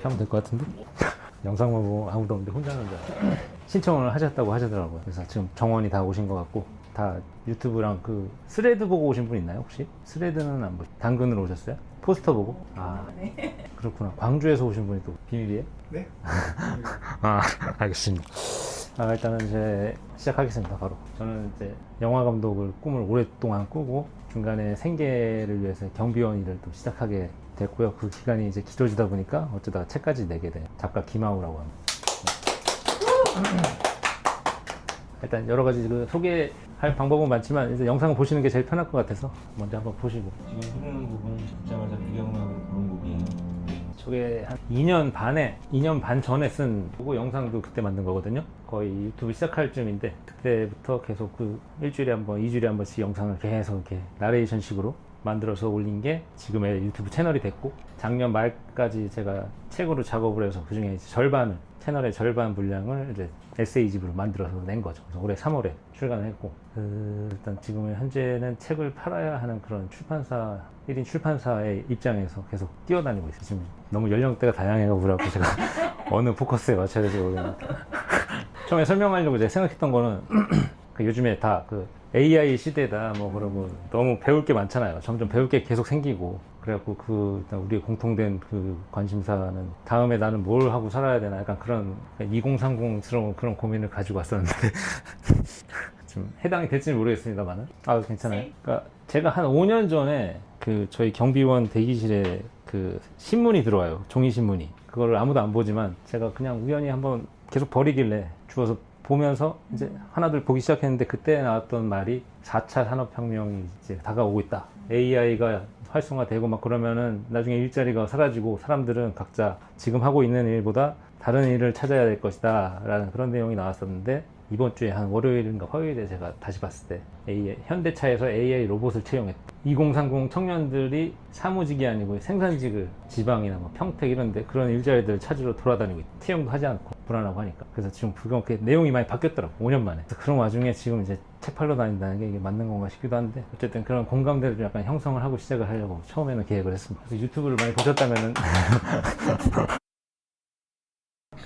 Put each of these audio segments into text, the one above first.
하면 될 것 같은데? 영상만 보고 아무도 없는데 혼자 하는 줄 알아요. 신청을 하셨다고 하시더라고요. 그래서 지금 정원이 다 오신 것 같고, 다 유튜브랑 그 스레드 보고 오신 분 있나요 혹시? 스레드는 안 보시? 당근으로 오셨어요? 포스터 보고? 아, 네. 그렇구나. 광주에서 오신 분이 또 비밀이에요? 네? 아, 알겠습니다. 일단은 이제 시작하겠습니다. 바로 저는 이제 영화 감독을 꿈을 오랫동안 꾸고 중간에 생계를 위해서 경비원 일을 또 시작하게 됐고요. 그 기간이 이제 길어지다 보니까 어쩌다가 책까지 내게 된 작가 김하우라고 합니다. 일단 여러 가지 그 소개할 방법은 많지만 이제 영상을 보시는 게 제일 편할 것 같아서 먼저 한번 보시고. 지금 흐르는 부분 듣자마자 배경음악으로 부른 곡이에요. 저게 한 2년 반 전에 쓴 그거 영상도 그때 만든 거거든요. 거의 유튜브 시작할 쯤인데 그때부터 계속 그 일주일에 한 번, 2주일에 한 번씩 영상을 계속 이렇게 나레이션식으로 만들어서 올린 게 지금의 유튜브 채널이 됐고, 작년 말까지 제가 책으로 작업을 해서 그 중에 절반을, 채널의 절반 분량을 이제 에세이집으로 만들어서 낸 거죠. 그래서 올해 3월에 출간을 했고, 일단 지금 현재는 책을 팔아야 하는 그런 출판사, 1인 출판사의 입장에서 계속 뛰어다니고 있어요. 지금 너무 연령대가 다양해가 그래갖고 제가 어느 포커스에 맞춰야 될지 모르겠는데. 처음에 설명하려고 제가 생각했던 거는 그 요즘에 다 그 AI 시대다 뭐 그러고 너무 배울 게 많잖아요. 점점 배울 게 계속 생기고, 그래갖고 그 일단 우리의 공통된 그 관심사는 다음에 나는 뭘 하고 살아야 되나, 약간 그런 2030스러운 그런 고민을 가지고 왔었는데 좀 해당이 될지는 모르겠습니다만은 괜찮아요. 그러니까 제가 한 5년 전에 그 저희 경비원 대기실에 그 신문이 들어와요. 종이 신문이. 그거를 아무도 안 보지만 제가 그냥 우연히 한번 계속 버리길래 주워서 보면서 이제 하나둘 보기 시작했는데, 그때 나왔던 말이 4차 산업혁명이 이제 다가오고 있다. AI가 활성화되고 막 그러면은 나중에 일자리가 사라지고 사람들은 각자 지금 하고 있는 일보다 다른 일을 찾아야 될 것이다 라는 그런 내용이 나왔었는데, 이번 주에 한 월요일인가 화요일에 제가 다시 봤을 때 현대차에서 AI 로봇을 채용했다. 2030 청년들이 사무직이 아니고 생산직을 지방이나 뭐 평택 이런데 그런 일자리들을 찾으러 돌아다니고 있다. 채용도 하지 않고 불안하고 하니까. 그래서 지금 그렇게 내용이 많이 바뀌었더라고, 5년 만에. 그런 와중에 지금 이제 책 팔러 다닌다는 게 이게 맞는 건가 싶기도 한데, 어쨌든 그런 공감대를 좀 약간 형성을 하고 시작을 하려고 처음에는 계획을 했습니다. 그래서 유튜브를 많이 보셨다면은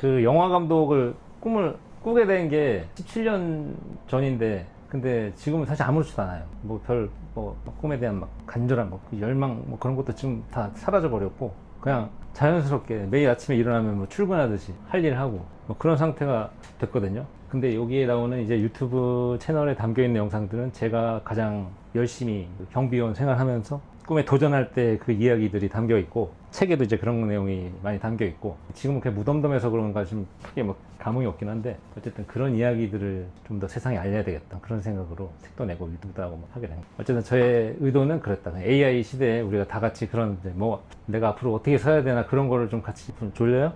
그 영화 감독을 꿈을 꾸게 된 게 17년 전인데, 근데 지금은 사실 아무렇지도 않아요. 뭐 꿈에 대한 막 간절한 그 열망 뭐 그런 것도 지금 다 사라져 버렸고, 그냥 자연스럽게 매일 아침에 일어나면 뭐 출근하듯이 할 일 하고 뭐 그런 상태가 됐거든요. 근데 여기에 나오는 이제 유튜브 채널에 담겨 있는 영상들은 제가 가장 열심히 경비원 생활하면서 꿈에 도전할 때 그 이야기들이 담겨 있고, 책에도 이제 그런 내용이 많이 담겨 있고, 지금은 그냥 무덤덤해서 그런가 좀 크게 뭐 감흥이 없긴 한데, 어쨌든 그런 이야기들을 좀 더 세상에 알려야 되겠다, 그런 생각으로 책도 내고 유튜브도 하고 막 하게 된 거예요. 어쨌든 저의 의도는 그랬다. AI 시대에 우리가 다 같이 그런, 뭐 내가 앞으로 어떻게 살아야 되나 그런 거를 좀 같이. 좀 졸려요?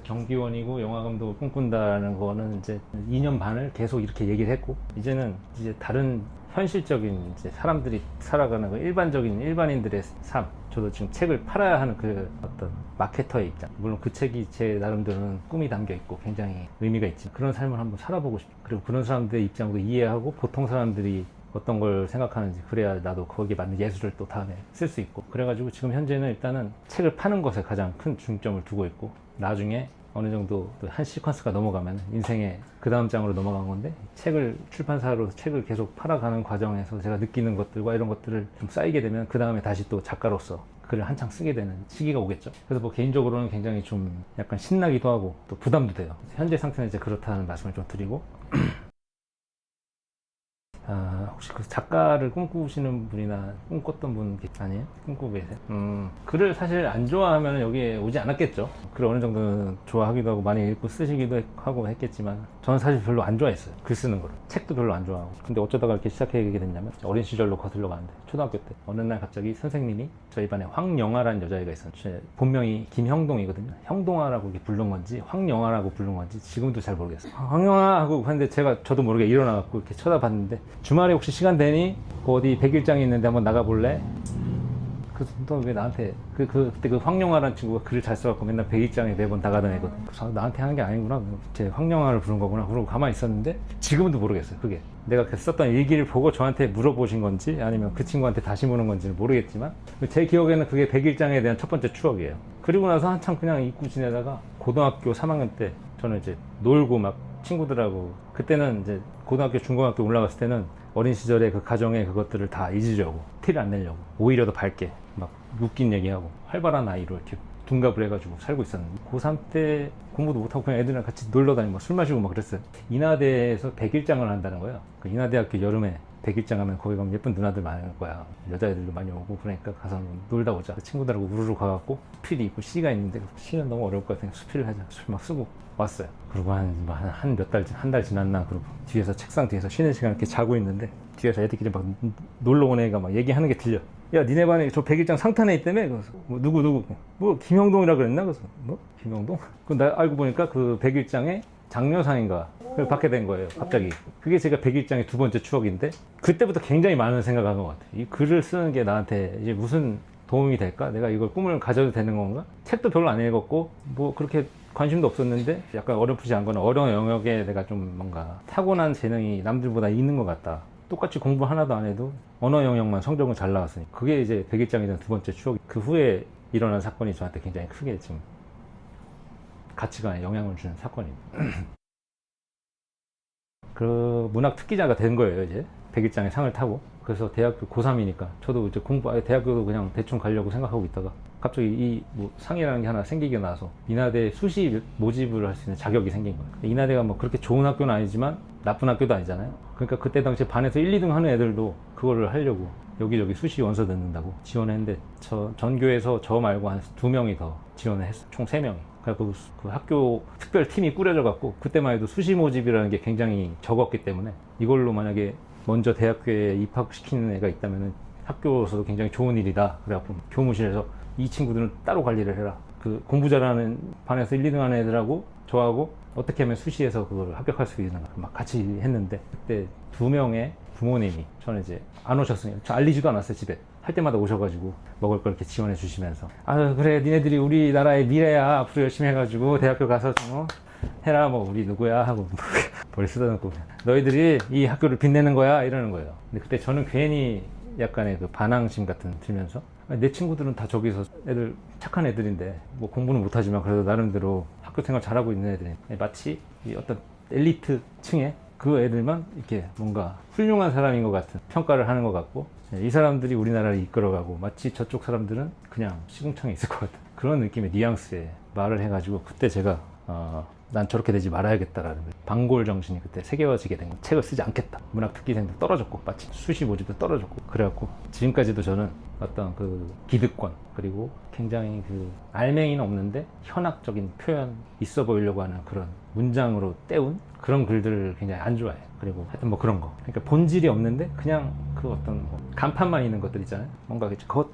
경비원이고 영화감독을 꿈꾼다는 거는 이제 2년 반을 계속 이렇게 얘기를 했고, 이제는 이제 다른 현실적인 이제 사람들이 살아가는 그 일반적인 일반인들의 삶, 저도 지금 책을 팔아야 하는 그 어떤 마케터의 입장, 물론 그 책이 제 나름대로는 꿈이 담겨 있고 굉장히 의미가 있지만 그런 삶을 한번 살아보고 싶어요. 그리고 그런 사람들의 입장도 이해하고 보통 사람들이 어떤 걸 생각하는지, 그래야 나도 거기에 맞는 예술을 또 다음에 쓸 수 있고, 그래가지고 지금 현재는 일단은 책을 파는 것에 가장 큰 중점을 두고 있고, 나중에 어느 정도 한 시퀀스가 넘어가면 인생의 그 다음 장으로 넘어간 건데, 책을 출판사로 책을 계속 팔아가는 과정에서 제가 느끼는 것들과 이런 것들을 좀 쌓이게 되면 그 다음에 다시 또 작가로서 글을 한창 쓰게 되는 시기가 오겠죠. 그래서 뭐 개인적으로는 굉장히 좀 약간 신나기도 하고 또 부담도 돼요. 현재 상태는 이제 그렇다는 말씀을 좀 드리고, 혹시 그 작가를 꿈꾸시는 분이나 꿈꿨던 분 아니에요? 꿈꾸고 계세요? 글을 사실 안 좋아하면 여기에 오지 않았겠죠. 글을 어느 정도는 좋아하기도 하고 많이 읽고 쓰시기도 하고 했겠지만, 저는 사실 별로 안 좋아했어요, 글 쓰는 거를. 책도 별로 안 좋아하고. 근데 어쩌다가 이렇게 시작하게 됐냐면, 어린 시절로 거슬러 가는데, 초등학교 때 어느 날 갑자기 선생님이, 저희 반에 황영아라는 여자애가 있었는데 본명이 김형동이거든요. 형동아라고 이렇게 부른 건지 황영아라고 부른 건지 지금도 잘 모르겠어요. 황영아 하고 하는데 저도 모르게 일어나갖고 이렇게 쳐다봤는데, 주말에 혹시 시간 되니? 그 어디 백일장이 있는데 한번 나가볼래? 그래서 너 왜 나한테 그때 그 황영아라는 친구가 글을 잘 써갖고 맨날 백일장에 매번 나가던 애거든. 그래서 나한테 하는 게 아니구나. 제 황영아를 부른 거구나. 그러고 가만히 있었는데 지금도 모르겠어요. 그게 내가 썼던 일기를 보고 저한테 물어보신 건지 아니면 그 친구한테 다시 물은 건지는 모르겠지만 제 기억에는 그게 백일장에 대한 첫 번째 추억이에요. 그리고 나서 한참 그냥 잊고 지내다가 고등학교 3학년 때 저는 이제 놀고 막 친구들하고 그때는 이제 고등학교 중고등학교 올라갔을 때는 어린 시절의 그 가정의 그것들을 다 잊으려고 티를 안 내려고 오히려 더 밝게 막 웃긴 얘기하고 활발한 아이로 이렇게 둔갑을 해가지고 살고 있었는데 고3 때 공부도 못하고 그냥 애들이랑 같이 놀러 다니고 술 마시고 막 그랬어요. 인하대에서 백일장을 한다는 거예요. 그 인하대학교 여름에 백일장 하면 거기 가면 예쁜 누나들 많을 거야. 여자애들도 많이 오고 그러니까 가서 놀다 오자. 그 친구들하고 우르르 가갖고 수필이 있고 시가 있는데 시는 너무 어려울 것 같으니까 수필을 하자. 술 막 쓰고 왔어요. 그리고 한 달 지났나 그리고 뒤에서 책상 뒤에서 쉬는 시간 이렇게 자고 있는데 뒤에서 애들끼리 막 놀러 온 애가 막 얘기하는 게 들려. 야 니네 반에 저 백일장 상탄에 있다며? 그래서 뭐 누구 뭐 김영동이라 그랬나? 그래서 뭐 김영동? 그 나 알고 보니까 그 백일장에 장려상인가 그걸 받게 된 거예요. 갑자기 그게 제가 백일장의 두 번째 추억인데 그때부터 굉장히 많은 생각을 한 것 같아요. 이 글을 쓰는 게 나한테 이제 무슨 도움이 될까? 내가 이걸 꿈을 가져도 되는 건가? 책도 별로 안 읽었고 뭐 그렇게 관심도 없었는데 약간 어렴풋이 한 거는 어려운 영역에 내가 좀 뭔가 타고난 재능이 남들보다 있는 것 같다. 똑같이 공부 하나도 안 해도 언어 영역만 성적은 잘 나왔으니 그게 이제 백일장에 대한 두 번째 추억. 그 후에 일어난 사건이 저한테 굉장히 크게 지금 가치관에 영향을 주는 사건입니다. 그 문학 특기자가 된 거예요. 이제 백일장에 상을 타고 그래서 대학교 고3이니까 저도 이제 대학교도 그냥 대충 가려고 생각하고 있다가 갑자기 이 뭐 상이라는 게 하나 생기게 나서 인하대 수시 모집을 할 수 있는 자격이 생긴 거예요. 인하대가 뭐 그렇게 좋은 학교는 아니지만 나쁜 학교도 아니잖아요. 그러니까 그때 당시에 반에서 1, 2등 하는 애들도 그거를 하려고 여기저기 수시 원서 넣는다고 지원했는데 전교에서 저 말고 한 2명이 더 지원을 했어요. 총 3명이. 그래서 그 학교 특별팀이 꾸려져 갖고 그때만 해도 수시 모집이라는 게 굉장히 적었기 때문에 이걸로 만약에 먼저 대학교에 입학시키는 애가 있다면 학교에서도 굉장히 좋은 일이다. 그래갖고 교무실에서 이 친구들은 따로 관리를 해라. 그 공부 잘하는 반에서 1, 2등 하는 애들하고 저하고 어떻게 하면 수시에서 그걸 합격할 수 있는가 막 같이 했는데 그때 2명의 부모님이 저는 이제 안 오셨으니까 저 알리지도 않았어요. 집에 할 때마다 오셔가지고 먹을 걸 이렇게 지원해 주시면서 아 그래 니네들이 우리나라의 미래야 앞으로 열심히 해가지고 대학교 가서 좀 해라 뭐 우리 누구야 하고 머리 쓰다듬고 너희들이 이 학교를 빛내는 거야 이러는 거예요. 근데 그때 저는 괜히 약간의 그 반항심 같은 들면서 내 친구들은 다 저기서 애들 착한 애들인데 뭐 공부는 못하지만 그래도 나름대로 학교 생활 잘하고 있는 애들이 마치 이 어떤 엘리트 층에 그 애들만 이렇게 뭔가 훌륭한 사람인 것 같은 평가를 하는 것 같고 이 사람들이 우리나라를 이끌어가고 마치 저쪽 사람들은 그냥 시궁창에 있을 것 같은 그런 느낌의 뉘앙스의 말을 해가지고 그때 제가 난 저렇게 되지 말아야겠다라는 방골 정신이 그때 새겨지게 된 거예요. 책을 쓰지 않겠다. 문학 특기생도 떨어졌고 마치 수시 모집도 떨어졌고 그래갖고 지금까지도 저는 어떤 그 기득권 그리고 굉장히 그 알맹이는 없는데 현학적인 표현 있어 보이려고 하는 그런 문장으로 때운 그런 글들을 굉장히 안 좋아해요. 그리고 하여튼 뭐 그런 거 그러니까 본질이 없는데 그냥 그 어떤 뭐 간판만 있는 것들 있잖아요. 뭔가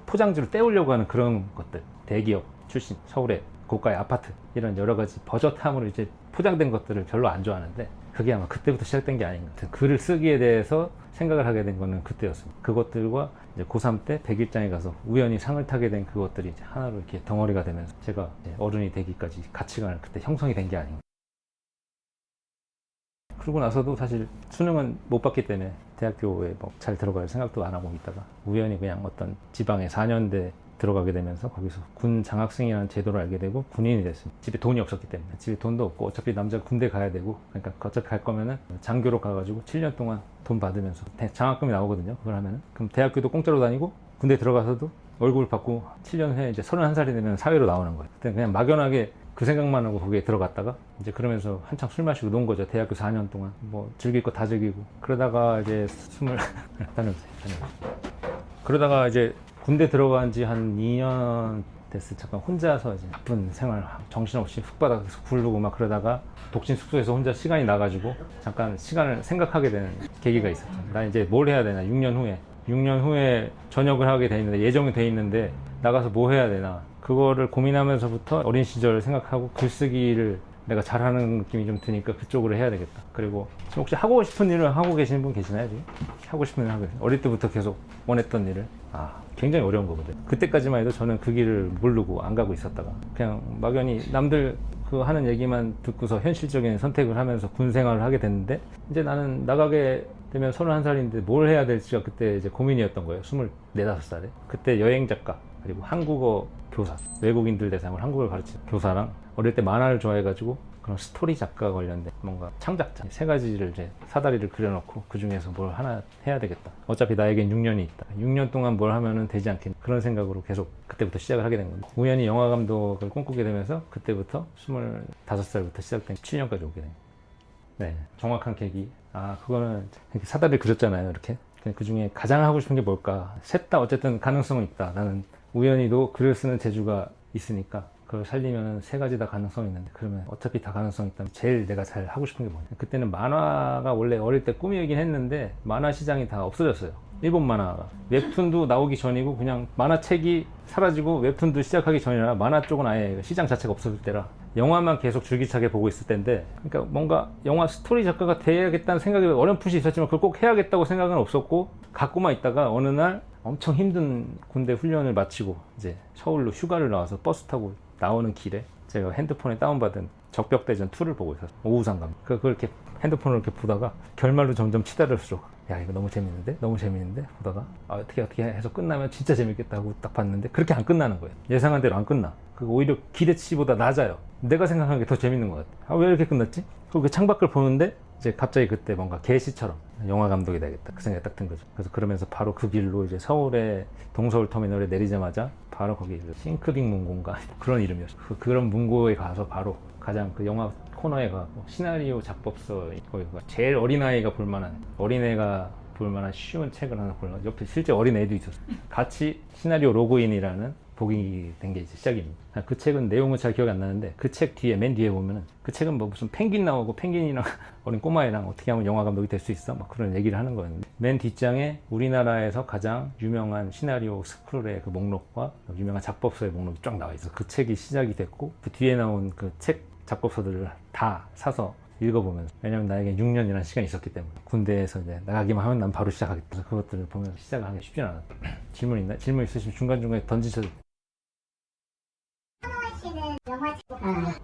포장지로 때우려고 하는 그런 것들 대기업 출신 서울에 고가의 아파트 이런 여러 가지 버젓함으로 이제 포장된 것들을 별로 안 좋아하는데 그게 아마 그때부터 시작된 게 아닌가. 글을 쓰기에 대해서 생각을 하게 된 거는 그때였습니다. 그것들과 이제 고3 때 백일장에 가서 우연히 상을 타게 된 그것들이 이제 하나로 이렇게 덩어리가 되면서 제가 어른이 되기까지 가치관을 그때 형성이 된 게 아닌가. 그러고 나서도 사실 수능은 못 봤기 때문에 대학교에 뭐 잘 들어갈 생각도 안 하고 있다가 우연히 그냥 어떤 지방의 4년대 들어가게 되면서 거기서 군 장학생이라는 제도를 알게 되고 군인이 됐습니다. 집에 돈이 없었기 때문에 집에 돈도 없고 어차피 남자가 군대 가야 되고 그러니까 어차피 갈 거면은 장교로 가가지고 7년 동안 돈 받으면서 장학금이 나오거든요. 그걸 하면은 그럼 대학교도 공짜로 다니고 군대 들어가서도 월급을 받고 7년 후에 이제 31살이 되면 사회로 나오는 거예요. 그때 그냥 막연하게 그 생각만 하고 거기에 들어갔다가 이제 그러면서 한창 술 마시고 논 거죠. 대학교 4년 동안 뭐 즐길 거 다 즐기고 그러다가 이제 다녀오세요. 그러다가 이제 군대 들어간 지 한 2년 됐을 잠깐 혼자서 이제 나쁜 생활 정신없이 흙바닥에서 굴르고 막 그러다가 독신 숙소에서 혼자 시간이 나가지고 잠깐 시간을 생각하게 되는 계기가 있었죠. 나 이제 뭘 해야 되나 6년 후에 전역을 하게 돼 있는데 예정이 돼 있는데 나가서 뭐 해야 되나 그거를 고민하면서부터 어린 시절을 생각하고 글쓰기를 내가 잘하는 느낌이 좀 드니까 그쪽으로 해야 되겠다. 그리고 지금 혹시 하고 싶은 일을 하고 계시는 분 계시나요? 지금? 하고 싶은 일을 하고 계세요? 어릴 때부터 계속 원했던 일을? 굉장히 어려운 거거든. 그때까지만 해도 저는 그 길을 모르고 안 가고 있었다가 그냥 막연히 남들 그 하는 얘기만 듣고서 현실적인 선택을 하면서 군 생활을 하게 됐는데, 이제 나는 나가게 되면 31살인데 뭘 해야 될지가 그때 이제 고민이었던 거예요. 24, 5살에. 그때 여행 작가, 그리고 한국어 교사, 외국인들 대상으로 한국어를 가르치는 교사랑, 어릴 때 만화를 좋아해가지고 그런 스토리 작가 관련된 뭔가 창작자 세 가지를 이제 사다리를 그려놓고 그 중에서 뭘 하나 해야 되겠다. 어차피 나에겐 6년이 있다. 6년 동안 뭘 하면은 되지 않겠냐. 그런 생각으로 계속 그때부터 시작을 하게 된 겁니다. 우연히 영화 감독을 꿈꾸게 되면서 그때부터 25살부터 시작된 17년까지 오게 된 거예요. 네, 정확한 계기. 그거는 이렇게 사다리를 그렸잖아요. 이렇게. 그 중에 가장 하고 싶은 게 뭘까? 셋 다 어쨌든 가능성은 있다. 나는 우연히도 글을 쓰는 재주가 있으니까 그걸 살리면 세 가지 다 가능성이 있는데, 그러면 어차피 다 가능성이 있다면 제일 내가 잘 하고 싶은 게 뭐냐. 그때는 만화가 원래 어릴 때 꿈이긴 했는데 만화 시장이 다 없어졌어요. 일본 만화가. 웹툰도 나오기 전이고 그냥 만화책이 사라지고 웹툰도 시작하기 전이라 만화 쪽은 아예 시장 자체가 없어질 때라 영화만 계속 줄기차게 보고 있을 때인데, 그러니까 뭔가 영화 스토리 작가가 돼야겠다는 생각이 어렴풋이 있었지만 그걸 꼭 해야겠다고 생각은 없었고, 갖고만 있다가 어느 날 엄청 힘든 군대 훈련을 마치고 이제 서울로 휴가를 나와서 버스 타고 나오는 길에 제가 핸드폰에 다운받은 적벽대전 2를 보고 있었어요. 오우상감. 그걸 이렇게 핸드폰을 이렇게 보다가 결말로 점점 치달을수록 야, 이거 너무 재밌는데? 너무 재밌는데? 보다가 어떻게 해서 끝나면 진짜 재밌겠다 하고 딱 봤는데 그렇게 안 끝나는 거예요. 예상한 대로 안 끝나. 오히려 기대치보다 낮아요. 내가 생각한 게 더 재밌는 것 같아. 왜 이렇게 끝났지? 그리고 그 창밖을 보는데 이제 갑자기 그때 뭔가 계시처럼 영화 감독이 되겠다 그 생각이 딱 든 거죠. 그래서 그러면서 바로 그 길로 이제 서울의 동서울 터미널에 내리자마자 바로 거기 싱크빅 문고인가 그런 이름이었어요. 그런 문고에 가서 바로 가장 그 영화 코너에 가고 시나리오 작법서, 거기가 제일 어린아이가 볼만한, 어린애가 볼만한 쉬운 책을 하나 골라. 옆에 실제 어린애도 있었어요. 같이 시나리오 로그인이라는 복이 된 게 이제 시작입니다. 그 책은 내용은 잘 기억이 안 나는데 그 책 뒤에, 맨 뒤에 보면은 그 책은 뭐 무슨 펭귄 나오고 펭귄이랑 어린 꼬마애랑 어떻게 하면 영화 감독이 될 수 있어? 막 그런 얘기를 하는 거였는데, 맨 뒷장에 우리나라에서 가장 유명한 시나리오 스쿨의 그 목록과 유명한 작법서의 목록이 쫙 나와 있어. 그 책이 시작이 됐고, 그 뒤에 나온 그 책 작법서들을 다 사서 읽어보면서, 왜냐면 나에게 6년이라는 시간이 있었기 때문에 군대에서 이제 나가기만 하면 난 바로 시작하겠다. 그것들을 보면서 시작을 하기 쉽지 않아. 질문 있나요? 질문 있으시면 중간중간에 던지셔도.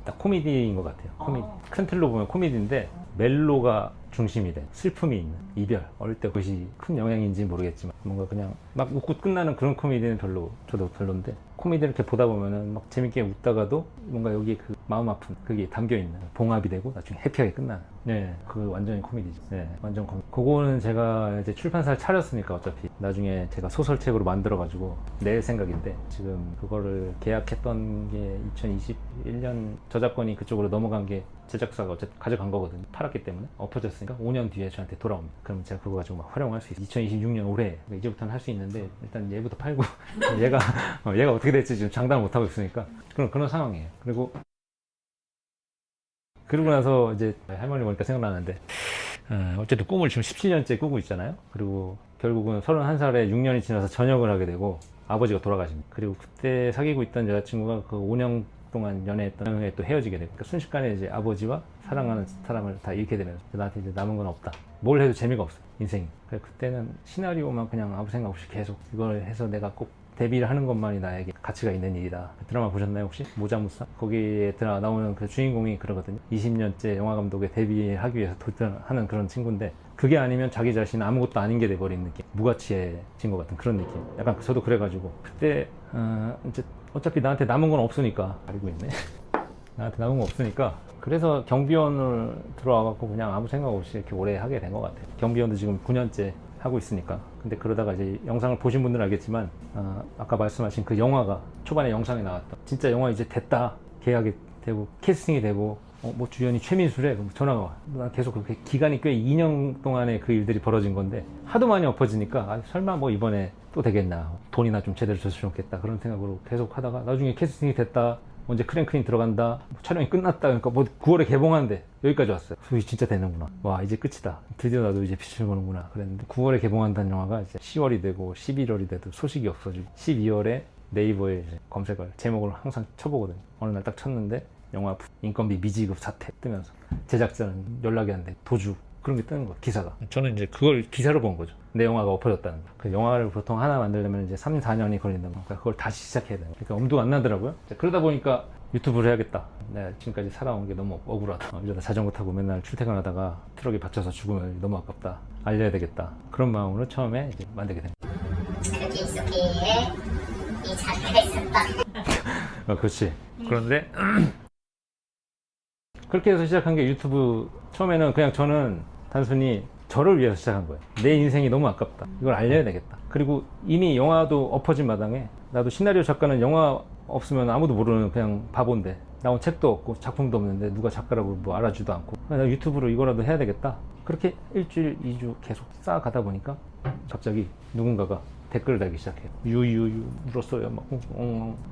딱 코미디인 것 같아요. 코미디. 큰 틀로 보면 코미디인데 멜로가 중심이 돼. 슬픔이 있는 이별. 어릴 때 그것이 큰 영향인지 모르겠지만 뭔가 그냥 막 웃고 끝나는 그런 코미디는 저도 별론데, 코미디를 이렇게 보다 보면은 막 재밌게 웃다가도 뭔가 여기에 그 마음 아픈 그게 담겨 있는, 봉합이 되고 나중에 해피하게 끝나는. 네, 그 완전히 코미디죠. 네, 완전 코미디. 그거는 제가 이제 출판사를 차렸으니까 어차피 나중에 제가 소설책으로 만들어가지고 낼 생각인데, 지금 그거를 계약했던 게 2021년 저작권이 그쪽으로 넘어간 게 제작사가 어쨌든 가져간 거거든요. 팔았기 때문에 엎어졌으니까 5년 뒤에 저한테 돌아옵니다. 그럼 제가 그거 가지고 막 활용할 수 있어요. 2026년 올해 이제부터는 할 수 있는데, 일단 얘부터 팔고 얘가 어떻게 될지 지금 장담을 못 하고 있으니까 그런 상황이에요. 그러고 나서 이제 할머니 보니까 생각나는데, 어쨌든 꿈을 지금 17년째 꾸고 있잖아요. 그리고 결국은 31살에 6년이 지나서 전역을 하게 되고 아버지가 돌아가십니다. 그리고 그때 사귀고 있던 여자친구가 그 5년 동안 연애했던 후에 또 헤어지게 되고, 그러니까 순식간에 이제 아버지와 사랑하는 사람을 다 잃게 되면서 나한테 이제 남은 건 없다. 뭘 해도 재미가 없어, 인생이. 그래서 그때는 시나리오만 그냥 아무 생각 없이 계속 이걸 해서 내가 꼭 데뷔를 하는 것만이 나에게 가치가 있는 일이다. 드라마 보셨나요 혹시? 모자무사? 거기에 나오는 그 주인공이 그러거든요. 20년째 영화 감독에 데뷔하기 위해서 도전하는 그런 친구인데, 그게 아니면 자기 자신은 아무것도 아닌 게 돼버린 느낌, 무가치해진 것 같은 그런 느낌. 약간 저도 그래가지고 그때 이제 어차피 나한테 남은 건 없으니까, 알고 있네. 나한테 남은 건 없으니까 그래서 경비원을 들어와갖고 그냥 아무 생각 없이 이렇게 오래 하게 된 것 같아요. 경비원도 지금 9년째 하고 있으니까. 근데 그러다가 이제 영상을 보신 분들은 알겠지만, 아까 말씀하신 그 영화가 초반에 영상에 나왔던 진짜 영화 이제 됐다, 계약이 되고 캐스팅이 되고 뭐 주연이 최민수래, 전화가 와. 난 계속 그렇게 기간이 꽤 2년 동안에 그 일들이 벌어진 건데, 하도 많이 엎어지니까 설마 뭐 이번에 또 되겠나, 돈이나 좀 제대로 줬으면 좋겠다 그런 생각으로 계속 하다가 나중에 캐스팅이 됐다, 언제 크랭크인 들어간다, 촬영이 끝났다, 그러니까 뭐 9월에 개봉하는데 여기까지 왔어요. 소위 진짜 되는구나, 와 이제 끝이다, 드디어 나도 이제 빛을 보는구나 그랬는데, 9월에 개봉한다는 영화가 이제 10월이 되고 11월이 돼도 소식이 없어지고 12월에 네이버에 이제 검색을, 제목을 항상 쳐보거든요. 어느 날 딱 쳤는데 영화 인건비 미지급 사태 뜨면서 제작자는 연락이 안 돼. 도주. 그런 게 뜨는 거야, 기사가. 저는 이제 그걸 기사로 본 거죠. 내 영화가 엎어졌다는 거. 그 영화를 보통 하나 만들려면 이제 3, 4년이 걸린다고. 그러니까 그걸 다시 시작해야 되는 거야. 그러니까 엄두가 안 나더라고요. 그러다 보니까 유튜브를 해야겠다. 내가 지금까지 살아온 게 너무 억울하다. 이러다 자전거 타고 맨날 출퇴근하다가 트럭에 받쳐서 죽으면 너무 아깝다. 알려야 되겠다. 그런 마음으로 처음에 이제 만들게 된 거야. 그 깊숙이에 이 자리가 있었다. 그렇지. 그런데 그렇게 해서 시작한 게 유튜브. 처음에는 그냥 저는 단순히 저를 위해서 시작한 거예요. 내 인생이 너무 아깝다. 이걸 알려야 되겠다. 그리고 이미 영화도 엎어진 마당에 나도 시나리오 작가는 영화 없으면 아무도 모르는 그냥 바본데 나온 책도 없고 작품도 없는데 누가 작가라고 뭐 알아주지도 않고 나 유튜브로 이거라도 해야 되겠다. 그렇게 일주일, 2주 계속 쌓아가다 보니까 갑자기 누군가가 댓글을 달기 시작해요. 유유유 울었어요. 막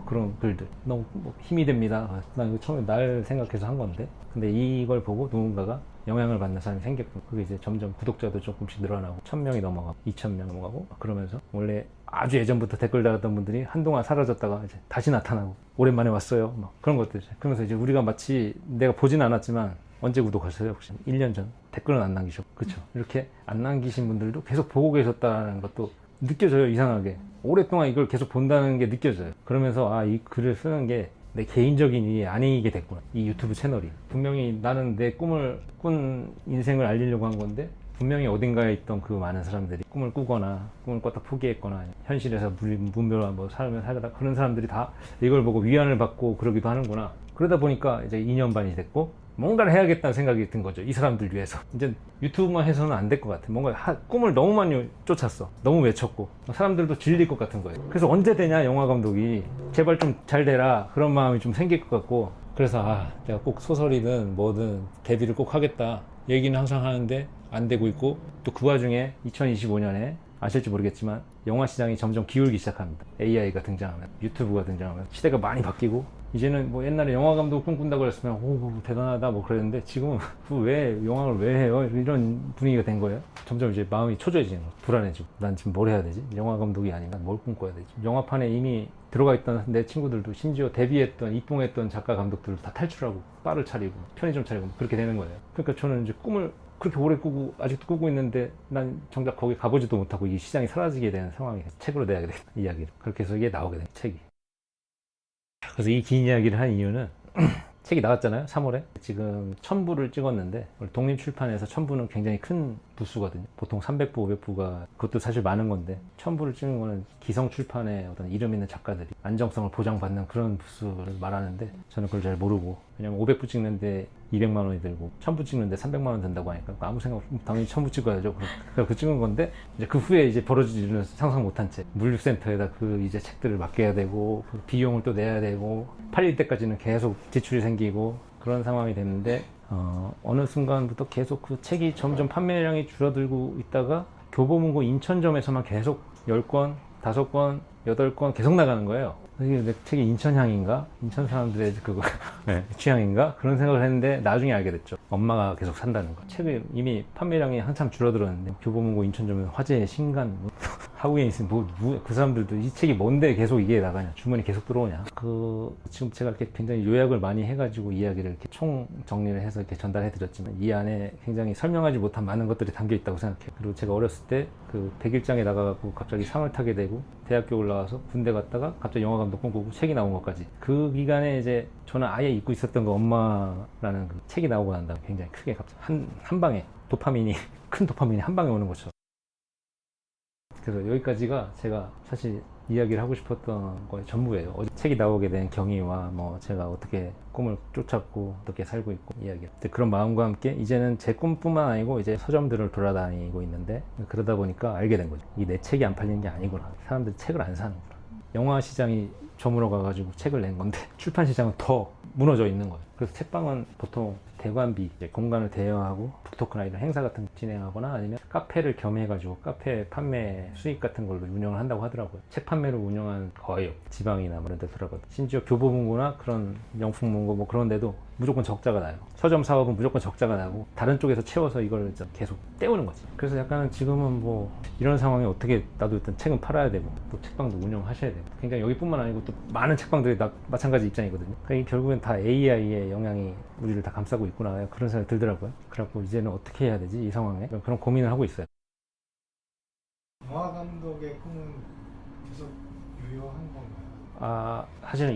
그런 글들 너무 뭐 힘이 됩니다. 나 이거 처음에 날 생각해서 한 건데 근데 이걸 보고 누군가가 영향을 받는 사람이 생겼고 그게 이제 점점 구독자도 조금씩 늘어나고 1000명이 넘어가고 2000명 넘어가고 그러면서 원래 아주 예전부터 댓글 달았던 분들이 한동안 사라졌다가 이제 다시 나타나고 오랜만에 왔어요. 막 그런 것들. 그러면서 이제 우리가 마치 내가 보진 않았지만 언제 구독하셨어요? 혹시 1년 전 댓글은 안 남기셨고 그렇죠. 이렇게 안 남기신 분들도 계속 보고 계셨다는 것도 느껴져요. 이상하게 오랫동안 이걸 계속 본다는 게 느껴져요. 그러면서 아, 이 글을 쓰는 게 내 개인적인 일이 아니게 됐구나. 이 유튜브 채널이 분명히 나는 내 꿈을 꾼 인생을 알리려고 한 건데 분명히 어딘가에 있던 그 많은 사람들이 꿈을 꾸거나 꿈을 꿨다 포기했거나 현실에서 문별한 뭐 삶을 살다가 그런 사람들이 다 이걸 보고 위안을 받고 그러기도 하는구나. 그러다 보니까 이제 2년 반이 됐고 뭔가를 해야겠다는 생각이 든 거죠. 이 사람들 위해서. 이제 유튜브만 해서는 안 될 것 같아. 뭔가 꿈을 너무 많이 쫓았어. 너무 외쳤고 사람들도 질릴 것 같은 거예요. 그래서 언제 되냐 영화 감독이 제발 좀 잘 되라 그런 마음이 좀 생길 것 같고 그래서 아 내가 꼭 소설이든 뭐든 데뷔를 꼭 하겠다 얘기는 항상 하는데 안 되고 있고 또 그 와중에 2025년에 아실지 모르겠지만 영화 시장이 점점 기울기 시작합니다. AI가 등장하면 유튜브가 등장하면 시대가 많이 바뀌고 이제는 뭐 옛날에 영화 감독 꿈꾼다고 그랬으면 오 대단하다 뭐 그랬는데 지금은 왜 영화를 왜 해요? 이런 분위기가 된 거예요. 점점 이제 마음이 초조해지는 거예요. 불안해지고 난 지금 뭘 해야 되지? 영화 감독이 아닌가? 뭘 꿈꿔야 되지? 영화판에 이미 들어가 있던 내 친구들도 심지어 데뷔했던 입봉했던 작가 감독들도 다 탈출하고 바를 차리고 편의점 차리고 그렇게 되는 거예요. 그러니까 저는 이제 꿈을 그렇게 오래 꾸고 아직도 꾸고 있는데 난 정작 거기 가보지도 못하고 이 시장이 사라지게 되는 상황이 책으로 내야 되겠다 이야기를 그렇게 해서 이게 나오게 된 책이. 그래서 이 긴 이야기를 한 이유는 책이 나왔잖아요 3월에 지금 1000부를 찍었는데 독립출판에서 1000부는 굉장히 큰 부수거든요. 보통 300부 500부가 그것도 사실 많은 건데 1000부를 찍은 거는 기성출판의 어떤 이름 있는 작가들이 안정성을 보장받는 그런 부수를 말하는데 저는 그걸 잘 모르고 왜냐면 500부 찍는데 200만 원이 들고 1000부 찍는데 300만 원 든다고 하니까 아무 생각 없이 당연히 1000부 찍어야죠. 그래서 그 찍은 건데 이제 그 후에 이제 벌어질 일은 상상 못한 채 물류센터에다 그 이제 책들을 맡겨야 되고 그 비용을 또 내야 되고 팔릴 때까지는 계속 지출이 생기고 그런 상황이 됐는데 어느 순간부터 계속 그 책이 점점 판매량이 줄어들고 있다가 교보문고 인천점에서만 계속 10권, 5권, 8권 계속 나가는 거예요. 내 책이 인천향인가? 인천 사람들의 그거 네, 취향인가? 그런 생각을 했는데 나중에 알게 됐죠. 엄마가 계속 산다는 거. 책이 이미 판매량이 한참 줄어들었는데 교보문고 인천점은 화제의 신간 하우에 있으면 그 사람들도 이 책이 뭔데 계속 이게 나가냐 주문이 계속 들어오냐 지금 제가 이렇게 굉장히 요약을 많이 해가지고 이야기를 이렇게 총 정리를 해서 이렇게 전달해 드렸지만 이 안에 굉장히 설명하지 못한 많은 것들이 담겨 있다고 생각해요. 그리고 제가 어렸을 때 그 100일장에 나가고 갑자기 상을 타게 되고 대학교 올라와서 군대 갔다가 갑자기 영화 감독 꿈꾸고 책이 나온 것까지 그 기간에 이제 저는 아예 잊고 있었던 거 엄마라는 그 책이 나오고 난 다음에 굉장히 크게 갑자기 한 방에 도파민이 큰 도파민이 한 방에 오는 것처럼. 그래서 여기까지가 제가 사실 이야기를 하고 싶었던 거의 전부예요. 어제 책이 나오게 된 경위와 뭐 제가 어떻게 꿈을 쫓았고 어떻게 살고 있고 이야기. 그런 마음과 함께 이제는 제 꿈뿐만 아니고 이제 서점들을 돌아다니고 있는데 그러다 보니까 알게 된 거죠. 이 내 책이 안 팔리는 게 아니구나. 사람들이 책을 안 사는구나. 영화 시장이 저물어 가가지고 책을 낸 건데 출판 시장은 더 무너져 있는 거예요. 그래서 책방은 보통 대관비, 이제 공간을 대여하고 북토크나 이런 행사 같은 거 진행하거나 아니면 카페를 겸해가지고 카페 판매 수익 같은 걸로 운영을 한다고 하더라고요. 책 판매로 운영한 거의 없. 지방이나 뭐 이런 데 들어가도 심지어 교보문고나 그런 명품문고 뭐 그런 데도 무조건 적자가 나요. 서점 사업은 무조건 적자가 나고 다른 쪽에서 채워서 이걸 계속 때우는 거지. 그래서 약간 지금은 뭐 이런 상황에 어떻게 나도 일단 책은 팔아야 되고 또 책방도 운영하셔야 되고 굉장히 여기뿐만 아니고 또 많은 책방들이 다 마찬가지 입장이거든요. 그러니까 결국엔 다 AI의 영향이 우리를 다 감싸고 있구나 그런 생각이 들더라고요. 그래갖고 이제는 어떻게 해야 되지 이 상황에 그런 고민을 하고 있어요. 영화 감독의 꿈은 계속 유효한 건가요? 아, 사실은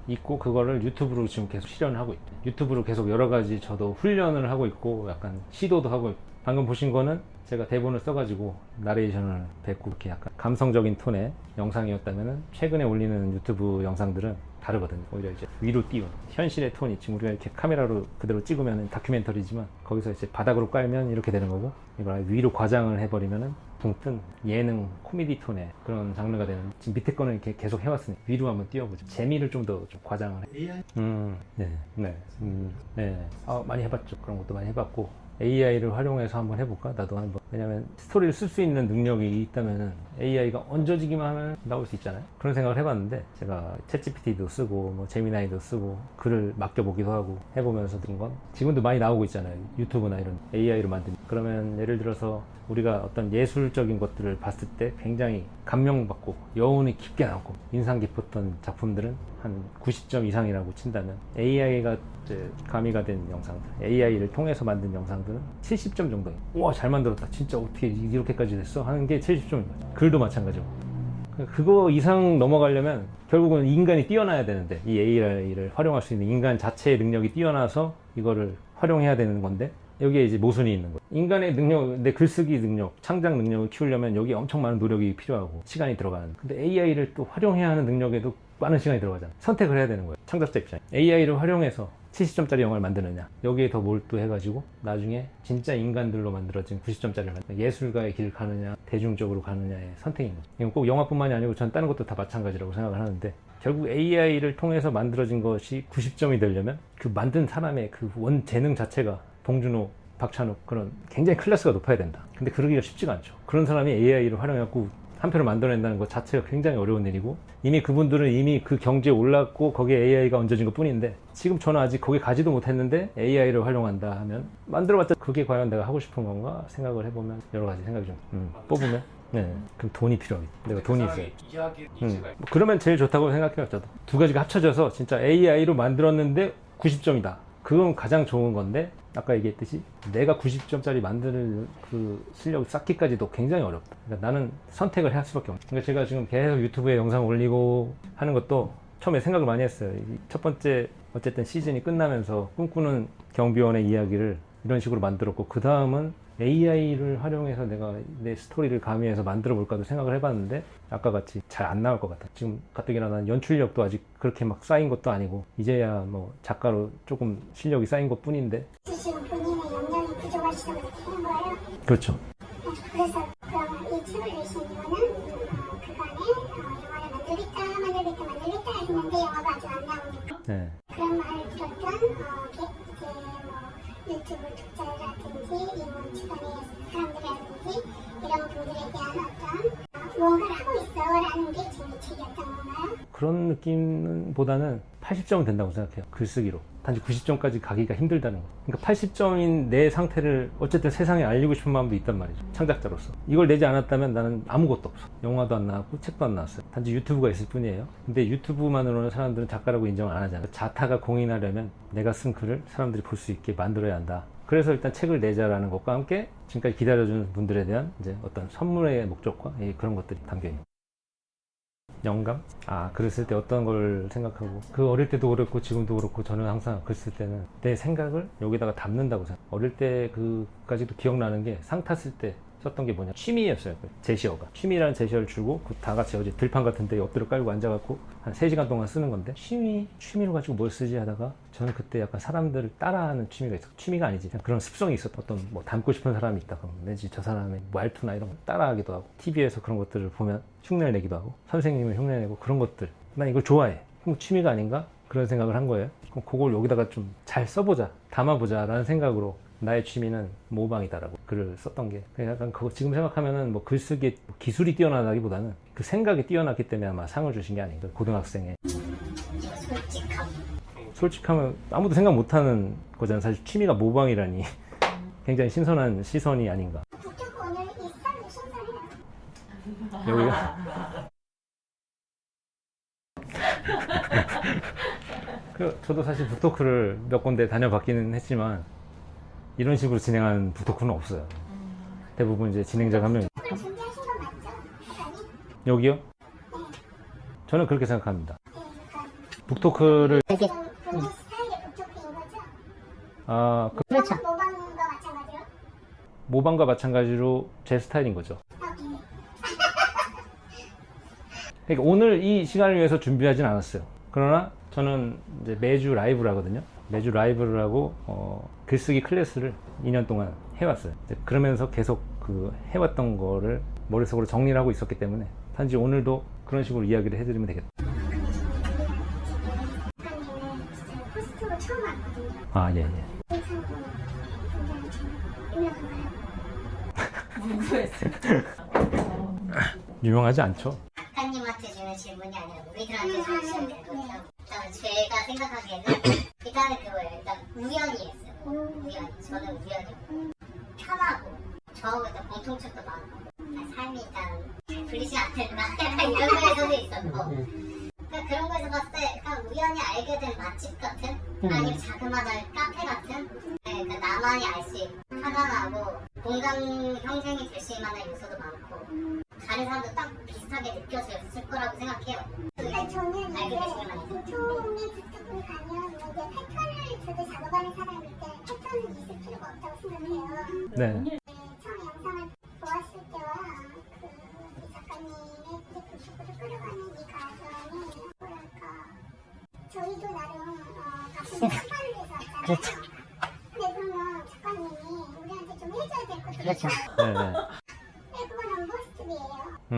있고 그거를 유튜브로 지금 계속 실현을 하고 있대. 유튜브로 계속 여러 가지 저도 훈련을 하고 있고 약간 시도도 하고 있고 방금 보신 거는 제가 대본을 써가지고 나레이션을 뱉고 이렇게 약간 감성적인 톤의 영상이었다면은 최근에 올리는 유튜브 영상들은 다르거든요. 오히려 이제 위로 띄운 현실의 톤이 지금 우리가 이렇게 카메라로 그대로 찍으면 다큐멘터리지만 거기서 이제 바닥으로 깔면 이렇게 되는 거고 이걸 위로 과장을 해버리면은 붕뜬 예능 코미디 톤의 그런 장르가 되는 지금 밑에 거는 이렇게 계속 해왔으니 위로 한번 띄워보죠. 재미를 좀 더 좀 과장을 해. AI? 네. 많이 해봤죠. 그런 것도 많이 해봤고 AI를 활용해서 한번 해볼까? 나도 한번. 왜냐면 스토리를 쓸 수 있는 능력이 있다면은 AI가 얹어지기만 하면 나올 수 있잖아요. 그런 생각을 해봤는데 제가 챗GPT도 쓰고 뭐 제미나이도 쓰고 글을 맡겨보기도 하고 해보면서 든 건 지금도 많이 나오고 있잖아요. 유튜브나 이런 AI로 만든. 그러면 예를 들어서 우리가 어떤 예술적인 것들을 봤을 때 굉장히 감명받고 여운이 깊게 남고 인상 깊었던 작품들은 한 90점 이상이라고 친다면 AI가 가미가 된 영상들, AI를 통해서 만든 영상들은 70점 정도예요. 우와, 잘 만들었다. 진짜 어떻게 이렇게까지 됐어? 하는 게 70점인 거죠. 글도 마찬가지고. 그거 이상 넘어가려면 결국은 인간이 뛰어나야 되는데 이 AI를 활용할 수 있는 인간 자체의 능력이 뛰어나서 이거를 활용해야 되는 건데 여기에 이제 모순이 있는 거예요. 인간의 능력, 내 글쓰기 능력, 창작 능력을 키우려면 여기 엄청 많은 노력이 필요하고 시간이 들어가는. 근데 AI를 또 활용해야 하는 능력에도 많은 시간이 들어가잖아요. 선택을 해야 되는 거예요. 창작자 입장에. AI를 활용해서 70점짜리 영화를 만드느냐, 여기에 더 몰두해가지고 나중에 진짜 인간들로 만들어진 90점짜리를 만드느냐, 예술가의 길을 가느냐, 대중적으로 가느냐의 선택인 거죠. 이건 꼭 영화뿐만이 아니고 전 다른 것도 다 마찬가지라고 생각을 하는데 결국 AI를 통해서 만들어진 것이 90점이 되려면 그 만든 사람의 그 원 재능 자체가 봉준호, 박찬욱 그런 굉장히 클래스가 높아야 된다. 근데 그러기가 쉽지가 않죠. 그런 사람이 AI를 활용해갖고 한 편을 만들어낸다는 것 자체가 굉장히 어려운 일이고 이미 그분들은 이미 그 경지에 올랐고 거기에 AI가 얹어진 것 뿐인데 지금 저는 아직 거기 가지도 못했는데 AI를 활용한다 하면 만들어봤자 그게 과연 내가 하고 싶은 건가 생각을 해보면 여러 가지 생각이 좀 뽑으면 그럼 돈이 필요하겠다. 내가 돈이 있어요. 이야기 이치가 있다. 그러면 제일 좋다고 생각해요. 저도 두 가지가 합쳐져서 진짜 AI로 만들었는데 90점이다. 그건 가장 좋은 건데 아까 얘기했듯이 내가 90점짜리 만드는 그 실력을 쌓기까지도 굉장히 어렵다. 그러니까 나는 선택을 할 수밖에 없다. 그러니까 제가 지금 계속 유튜브에 영상 올리고 하는 것도 처음에 생각을 많이 했어요. 첫 번째 어쨌든 시즌이 끝나면서 꿈꾸는 경비원의 이야기를 이런 식으로 만들었고 그 다음은 AI를 활용해서 내가 내 스토리를 가미해서 만들어 볼까도 생각을 해봤는데 아까 같이 잘 안 나올 것 같아. 지금 가뜩이나 난 연출력도 아직 그렇게 막 쌓인 것도 아니고 이제야 뭐 작가로 조금 실력이 쌓인 것 뿐인데. 지금 본인의 역량이 부족하시다고 느끼는 거예요? 그렇죠. 그래서 그럼 이 책을 내신 이유는 그간에 영화를 만들겠다 했는데 영화가 아직 안 나오니까 네. 그런 말을 들었던 이제 뭐 유튜브 독자라든지 이런 주변의 사람들이라든지 이런 분들에 대한 어떤 무언가를 하고 있어라는 게 지금 이 책이었던 건가요? 그런 느낌보다는 80점은 된다고 생각해요. 글쓰기로. 단지 90점까지 가기가 힘들다는 거. 그러니까 80점인 내 상태를 어쨌든 세상에 알리고 싶은 마음도 있단 말이죠. 창작자로서. 이걸 내지 않았다면 나는 아무것도 없어. 영화도 안 나왔고 책도 안 나왔어요. 단지 유튜브가 있을 뿐이에요. 근데 유튜브만으로는 사람들은 작가라고 인정을 안 하잖아요. 자타가 공인하려면 내가 쓴 글을 사람들이 볼 수 있게 만들어야 한다. 그래서 일단 책을 내자라는 것과 함께 지금까지 기다려주는 분들에 대한 이제 어떤 선물의 목적과 그런 것들이 담겨있는. 영감? 글 쓸 때 어떤 걸 생각하고 그 어릴 때도 그렇고 지금도 그렇고 저는 항상 글 쓸 때는 내 생각을 여기다가 담는다고 생각해요. 어릴 때 그까지도 기억나는 게 상 탔을 때 썼던 게 뭐냐 취미였어요. 제시어가 취미라는 제시어를 주고 다 같이 어디 들판 같은 데 엎드려 깔고 앉아갖고 한 3시간 동안 쓰는 건데 취미로 가지고 뭘 쓰지 하다가 저는 그때 약간 사람들을 따라하는 취미가 있었고 취미가 아니지 그냥 그런 습성이 있었던 어떤 뭐 닮고 싶은 사람이 있다 그러면 왠지 저 사람의 말투나 이런 거 따라하기도 하고 TV에서 그런 것들을 보면 흉내를 내기도 하고 선생님을 흉내내고 그런 것들 난 이걸 좋아해. 그럼 취미가 아닌가? 그런 생각을 한 거예요. 그럼 그걸 여기다가 좀 잘 써보자, 담아보자 라는 생각으로 나의 취미는 모방이다라고 글을 썼던 게 약간 그거 지금 생각하면은 뭐 글쓰기 기술이 뛰어나다기보다는 그 생각이 뛰어났기 때문에 아마 상을 주신 게 아닌가. 고등학생의 솔직하면 아무도 생각 못하는 거잖아요. 사실 취미가 모방이라니 굉장히 신선한 시선이 아닌가. 북쪽 오늘 이 사람이 신선해요. 여기가 저도 사실 북토크를 몇 군데 다녀봤기는 했지만 이런 식으로 진행하는 북토크는 없어요. 대부분 이제 진행자가 한 명. 오늘 준비하신 거 맞죠? 작가님? 여기요? 저는 그렇게 생각합니다. 북토크를 본인 스타일의 북토크인 거죠? 그렇죠. 모방과 마찬가지로? 모방과 마찬가지로 제 스타일인 거죠. 네. 그러니까 오늘 이 시간을 위해서 준비하진 않았어요. 그러나 저는 이제 매주 라이브를 하거든요. 매주 라이브를 하고 글쓰기 클래스를 2년 동안 해왔어요. 이제 그러면서 계속 그 해왔던 거를 머릿속으로 정리를 하고 있었기 때문에 단지 오늘도 그런 식으로 이야기를 해드리면 되겠다. 작가님은 진짜 포스트로 처음 왔거든요. 아, 예. 괜찮고 굉장히 좀 유명한가요? 궁금했어요. 유명하지 않죠? 작가님한테 주는 질문이 아니라 우리들한테 주는 질문이거든요. 일단 제가 생각하기에는 일단은 그거예요. 일단 우연히 했어요. 우연히. 저는 우연히. 편하고 저하고 일단 공통점도 많고 삶이 일단 불리지 않겠나 약간 이런 거에서도 있었고 그러니까 그런 거에서 봤을 때 약간 우연히 알게 된 맛집 같은 아니면 자그마한 카페 같은 그러니까 나만이 알 수 있고 편안하고 공감 형성이 될 수 있는 요소도 많고 다른 사람도 딱 비슷하게 느껴졌을 거라고 생각해요. 근데 저는 알게 이제 되시는 건 아니죠. 보통의 북토크를 가면 이제 패턴을 저도 작업하는 사람일 때 패턴은 있을 필요가 없다고 생각해요. 네. 처음 영상을 보았을 때와 그 작가님의 이제 북토크를 끌어가는 이 과정이 뭐랄까 저희도 나름 같은 출발을 해서 왔잖아요. 그렇죠. 근데 그러면 작가님이 우리한테 좀 해줘야 될 것도 그렇죠. 네. 네, 그거는 모스트비예요. 네.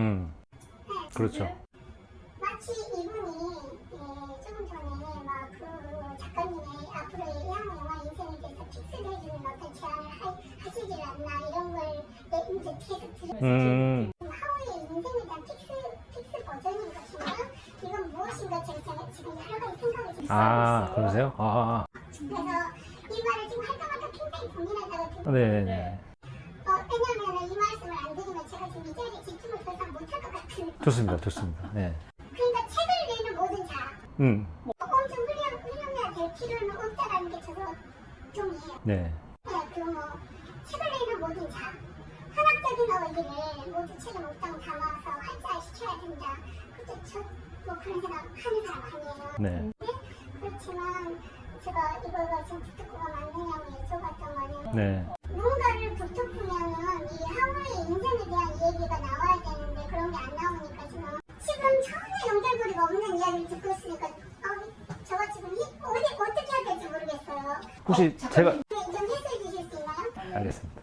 그렇죠. 마치 이분이 조금 전에 막 그 작가님의 앞으로의 영화 인생에 대해서 픽스를 해주는 어떤 제안을 하시질 않나 이런 걸 이제 계속 들었어요. 하우의 인생에 대한 픽스 버전인 것인가? 이건 무엇인가 제가 지금 여러 가지 생각을 지금 아, 하고 있어요. 그러세요? 아. 그래서 이 말을 지금 할 때마다 굉장히 고민하다가 듣는데 네네. 왜냐하면 이 말씀을 안 드리면 제가 지금 이 자리에 집중을 더 이상 못할 것 같은 좋습니다. 네. 그러니까 책을 내는 모든 자 엄청 훌륭해야 될 필요는 없다라는 게 저도 동의해요. 네. 그리고 뭐 책을 내는 모든 자 한학적인 어휘를 모두 책에 몽땅 담아서 활자시켜야 된다. 그것도 뭐 그런 생각 하는 사람 아니에요. 네. 그렇지만 제가 이거가 지금 북토크가 맞느냐고 여쭤봤던 거는 네. 뭔가를 북토크면은 이 하우의 인생에 대한 얘기가 나와야 되는데 그런 게 안 나오니까 지금 전혀 연결고리가 없는 이야기를 듣고 있으니까 저가 지금 어떻게 해야 될지 모르겠어요. 혹시 제가 좀 해석해 주실 수 있나요? 알겠습니다.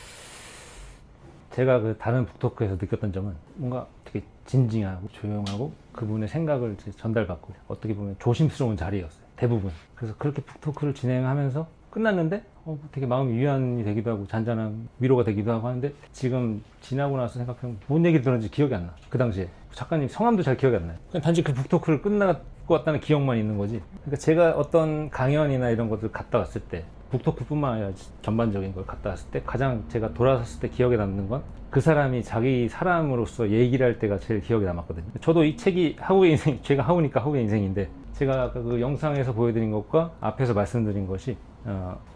제가 그 다른 북토크에서 느꼈던 점은 뭔가 되게 진징하고 조용하고 그분의 생각을 이제 전달받고 어떻게 보면 조심스러운 자리였어요. 대부분. 그래서 그렇게 북토크를 진행하면서 끝났는데 되게 마음이 위안이 되기도 하고 잔잔한 위로가 되기도 하고 하는데 지금 지나고 나서 생각하면 뭔 얘기 들었는지 기억이 안 나. 그 당시에. 작가님 성함도 잘 기억이 안 나요. 그냥 단지 그 북토크를 끝나고 왔다는 기억만 있는 거지. 그러니까 제가 어떤 강연이나 이런 것들 갔다 왔을 때 북토크뿐만 아니라 전반적인 걸 갔다 왔을 때 가장 제가 돌아섰을 때 기억에 남는 건 그 사람이 자기 사람으로서 얘기를 할 때가 제일 기억에 남았거든요. 저도 이 책이 하우의 인생, 제가 하우니까 하우의 인생인데 제가 아까 그 영상에서 보여드린 것과 앞에서 말씀드린 것이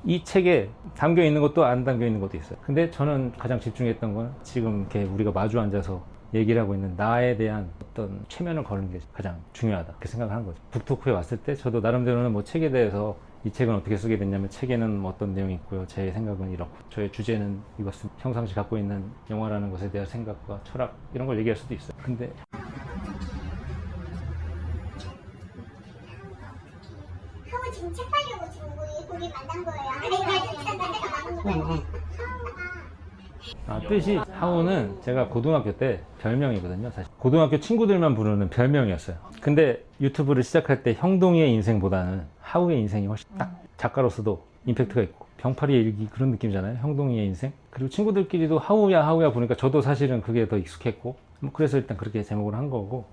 이 책에 담겨 있는 것도 안 담겨 있는 것도 있어요. 근데 저는 가장 집중했던 건 지금 이렇게 우리가 마주 앉아서 얘기를 하고 있는 나에 대한 어떤 최면을 거는 게 가장 중요하다 이렇게 생각하는 거죠. 북토크에 왔을 때 저도 나름대로는 뭐 책에 대해서 이 책은 어떻게 쓰게 됐냐면 책에는 뭐 어떤 내용이 있고요. 제 생각은 이렇고 저의 주제는 이것은 평상시 갖고 있는 영화라는 것에 대한 생각과 철학 이런 걸 얘기할 수도 있어요. 근데 하우 지금 책 팔려고 지금 우리 만난 거예요. 내가 많은 거 하우가 뜻이 하우는 제가 고등학교 때 별명이거든요. 사실 고등학교 친구들만 부르는 별명이었어요. 근데 유튜브를 시작할 때 형동이의 인생보다는 하우의 인생이 훨씬 딱 작가로서도 임팩트가 있고 병파리의 일기 그런 느낌이잖아요. 형동이의 인생. 그리고 친구들끼리도 하우야 부르니까 저도 사실은 그게 더 익숙했고 그래서 일단 그렇게 제목을 한 거고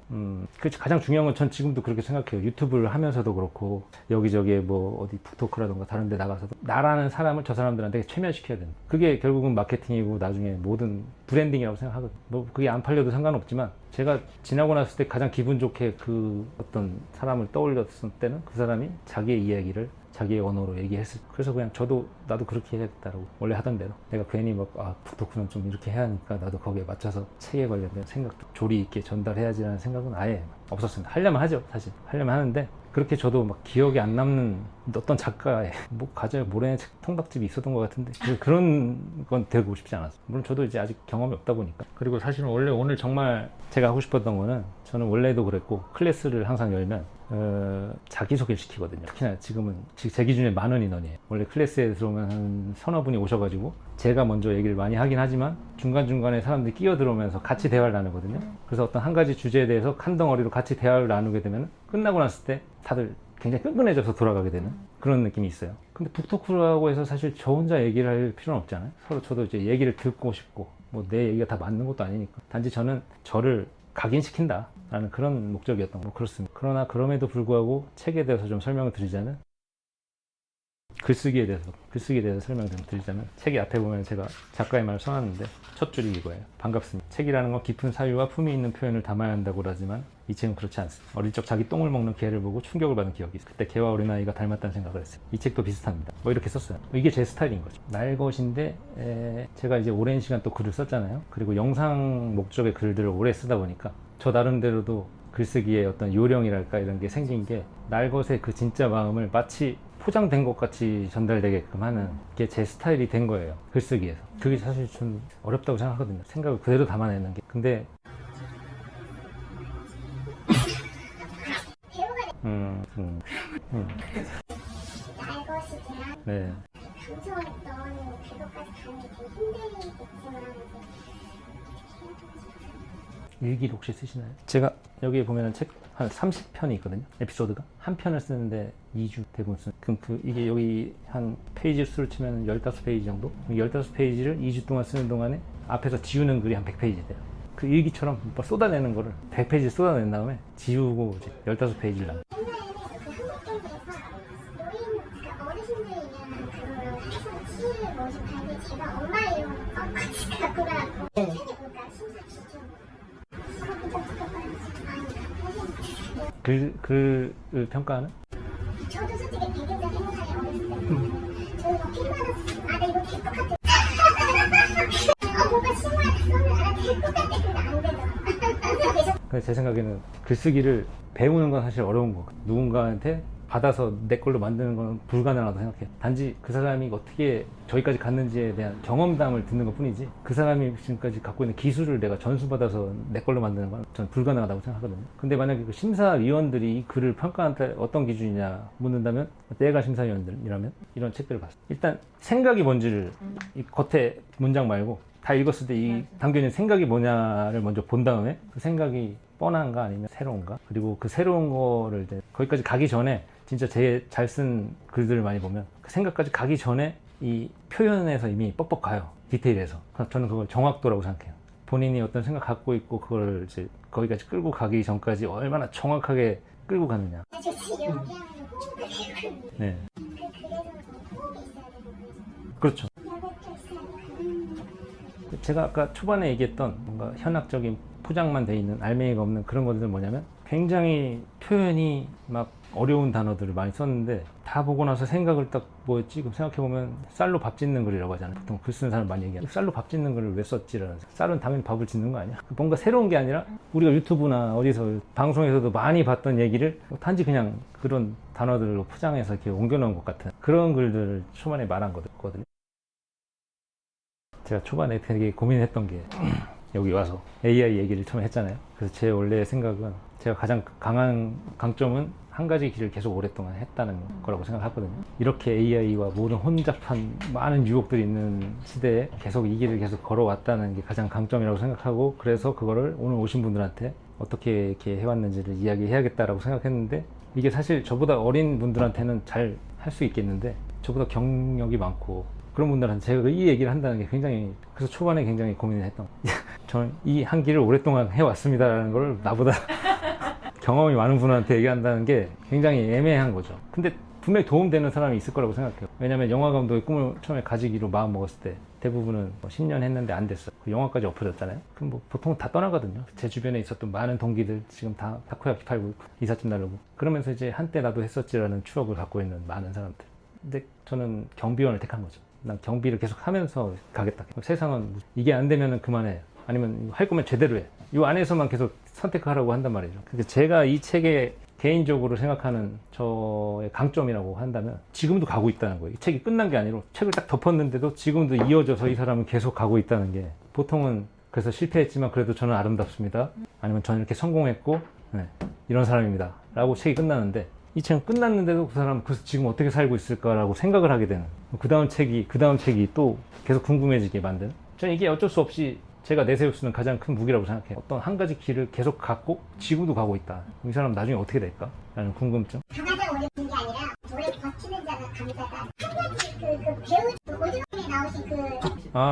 가장 중요한 건 전 지금도 그렇게 생각해요. 유튜브를 하면서도 그렇고 여기저기에 뭐 어디 북토크라던가 다른 데 나가서도 나라는 사람을 저 사람들한테 최면시켜야 된다. 그게 결국은 마케팅이고 나중에 모든 브랜딩이라고 생각하거든요. 뭐 그게 안 팔려도 상관없지만 제가 지나고 났을 때 가장 기분 좋게 그 어떤 사람을 떠올렸을 때는 그 사람이 자기의 이야기를 자기의 언어로 얘기했을 때 그래서 그냥 나도 그렇게 해야겠다라고 원래 하던 대로 내가 괜히 북토크는 좀 이렇게 해야 하니까 나도 거기에 맞춰서 책에 관련된 생각도 조리 있게 전달해야지라는 생각은 아예 없었습니다. 하려면 하죠. 사실 하려면 하는데 그렇게 저도 막 기억에 안 남는 어떤 작가의 뭐 가져야 모래의 책 통닭집이 있었던 것 같은데 그런 건 되고 싶지 않았어요. 물론 저도 이제 아직 경험이 없다 보니까. 그리고 사실은 원래 오늘 정말 제가 하고 싶었던 거는 저는 원래도 그랬고 클래스를 항상 열면 자기소개를 시키거든요. 특히나 지금은 제 기준에 10,000 인원이에요. 원래 클래스에 들어오면 한 서너 분이 오셔가지고 제가 먼저 얘기를 많이 하긴 하지만 중간중간에 사람들이 끼어들어오면서 같이 대화를 나누거든요. 그래서 어떤 한 가지 주제에 대해서 한 덩어리로 같이 대화를 나누게 되면 끝나고 났을 때 다들 굉장히 끈끈해져서 돌아가게 되는 그런 느낌이 있어요. 근데 북토크라고 해서 사실 저 혼자 얘기를 할 필요는 없잖아요. 서로 저도 이제 얘기를 듣고 싶고 뭐 내 얘기가 다 맞는 것도 아니니까 단지 저는 저를 각인시킨다 라는 그런 목적이었던 거 그렇습니다. 그러나 그럼에도 불구하고 책에 대해서 좀 설명을 드리자면 글쓰기에 대해서 설명을 좀 드리자면 책의 앞에 보면 제가 작가의 말을 써놨는데 첫 줄이 이거예요. 반갑습니다. 책이라는 건 깊은 사유와 품위 있는 표현을 담아야 한다고 하지만 이 책은 그렇지 않습니다. 어릴 적 자기 똥을 먹는 개를 보고 충격을 받은 기억이 있어요. 그때 개와 어린아이가 닮았다는 생각을 했어요. 이 책도 비슷합니다. 뭐 이렇게 썼어요. 이게 제 스타일인 거죠. 날 것인데 제가 이제 오랜 시간 또 글을 썼잖아요. 그리고 영상 목적의 글들을 오래 쓰다 보니까 저 나름대로도 글쓰기에 어떤 요령이랄까 이런 게 생긴 게 날 것의 그 진짜 마음을 마치 포장된 것 같이 전달되게끔 하는 게 제 스타일이 된 거예요. 글쓰기에서. 그게 사실 좀 어렵다고 생각하거든요. 생각을 그대로 담아내는 게. 근데 날 것이지만 네. 감정했던 그것까지 가는 게 되게 힘들겠지만 일기를 혹시 쓰시나요? 제가 여기 보면은 책 한 30편이 있거든요. 에피소드가. 한 편을 쓰는데 2주 대부분 쓰는. 그럼 이게 여기 한 페이지 수를 치면 15페이지 정도? 15페이지를 2주 동안 쓰는 동안에 앞에서 지우는 글이 한 100페이지 돼요. 그 일기처럼 쏟아내는 거를 100페이지 쏟아낸 다음에 지우고 이제 15페이지를 남. 옛날에는 그 한국 경기에서 노인, 어르신들이면 그거를 해서 치유를 모집하는데 제가 엄마 이름으로 똑같이 갖고 가고 책에 볼까 심사시죠. 글을 평가하는? 저도 솔직히 배경자 행사에 어렸을 때 저희 막 필요하다 나 이거 될 것 같아 뭔가 심오하게 써면 될 것 같아 근데 안 되더라. 그래서 제 생각에는 글쓰기를 배우는 건 사실 어려운 거. 누군가한테 받아서 내 걸로 만드는 건 불가능하다고 생각해요. 단지 그 사람이 어떻게 저기까지 갔는지에 대한 경험담을 듣는 것 뿐이지 그 사람이 지금까지 갖고 있는 기술을 내가 전수받아서 내 걸로 만드는 건 저는 불가능하다고 생각하거든요. 근데 만약에 그 심사위원들이 이 글을 평가할 때 어떤 기준이냐 묻는다면 내가 심사위원들이라면 이런 책들을 봤어요. 일단 생각이 뭔지를 이 겉에 문장 말고 다 읽었을 때 이 담겨있는 생각이 뭐냐를 먼저 본 다음에 그 생각이 뻔한가 아니면 새로운가 그리고 그 새로운 거를 이제 거기까지 가기 전에 진짜 제 잘 쓴 글들을 많이 보면 그 생각까지 가기 전에 이 표현에서 이미 뻑뻑 가요. 디테일에서. 저는 그걸 정확도라고 생각해요. 본인이 어떤 생각 갖고 있고 그걸 이제 거기까지 끌고 가기 전까지 얼마나 정확하게 끌고 가느냐. 네. 그렇죠. 제가 아까 초반에 얘기했던 뭔가 현학적인 포장만 돼 있는 알맹이가 없는 그런 것들은 뭐냐면 굉장히 표현이 막 어려운 단어들을 많이 썼는데 다 보고 나서 생각을 딱 뭐였지? 그럼 생각해보면 쌀로 밥 짓는 글이라고 하잖아요. 보통 글 쓰는 사람 많이 얘기하는 쌀로 밥 짓는 글을 왜 썼지라는 쌀은 당연히 밥을 짓는 거 아니야? 뭔가 새로운 게 아니라 우리가 유튜브나 어디서 방송에서도 많이 봤던 얘기를 단지 그냥 그런 단어들로 포장해서 이렇게 옮겨놓은 것 같은 그런 글들을 초반에 말한 거거든요. 제가 초반에 되게 고민했던 게 여기 와서 AI 얘기를 처음에 했잖아요. 그래서 제 원래 생각은 제가 가장 강한 강점은 한 가지 길을 계속 오랫동안 했다는 거라고 생각하거든요. 이렇게 AI와 모든 혼잡한 많은 유혹들이 있는 시대에 계속 이 길을 계속 걸어왔다는 게 가장 강점이라고 생각하고, 그래서 그거를 오늘 오신 분들한테 어떻게 이렇게 해왔는지를 이야기해야겠다라고 생각했는데, 이게 사실 저보다 어린 분들한테는 잘 할 수 있겠는데 저보다 경력이 많고 그런 분들한테 제가 이 얘기를 한다는 게 굉장히, 그래서 초반에 굉장히 고민을 했던 거예요. 저는 이 한 길을 오랫동안 해왔습니다라는 걸 나보다 경험이 많은 분한테 얘기한다는 게 굉장히 애매한 거죠. 근데 분명히 도움되는 사람이 있을 거라고 생각해요. 왜냐면 영화 감독의 꿈을 처음에 가지기로 마음 먹었을 때 대부분은 뭐 10년 했는데 안 됐어요. 그 영화까지 엎어졌잖아요. 그럼 뭐 보통 다 떠나거든요. 제 주변에 있었던 많은 동기들 지금 다 타코야키 팔고 있고 이삿짐 나르고, 그러면서 이제 한때 나도 했었지라는 추억을 갖고 있는 많은 사람들. 근데 저는 경비원을 택한 거죠. 난 경비를 계속 하면서 가겠다. 세상은 이게 안 되면 그만해. 아니면 할 거면 제대로 해. 이 안에서만 계속 선택하라고 한단 말이죠. 그러니까 제가 이 책에 개인적으로 생각하는 저의 강점이라고 한다면 지금도 가고 있다는 거예요. 이 책이 끝난 게 아니라 책을 딱 덮었는데도 지금도 이어져서 이 사람은 계속 가고 있다는 게, 보통은 그래서 실패했지만 그래도 저는 아름답습니다. 아니면 저는 이렇게 성공했고 이런 사람입니다. 라고 책이 끝나는데, 이 책은 끝났는데도 그 사람은 그래서 지금 어떻게 살고 있을까라고 생각을 하게 되는, 그 다음 책이 또 계속 궁금해지게 만드는, 저는 이게 어쩔 수 없이 제가 내세울 수 있는 가장 큰 무기라고 생각해요. 어떤 한 가지 길을 계속 갖고 지금도 가고 있다. 이 사람 나중에 어떻게 될까? 라는 궁금증. 강하다 오래 본 게 아니라 오래 버티는 자가 강자다. 한 가지 그 배우 오디오에 나오신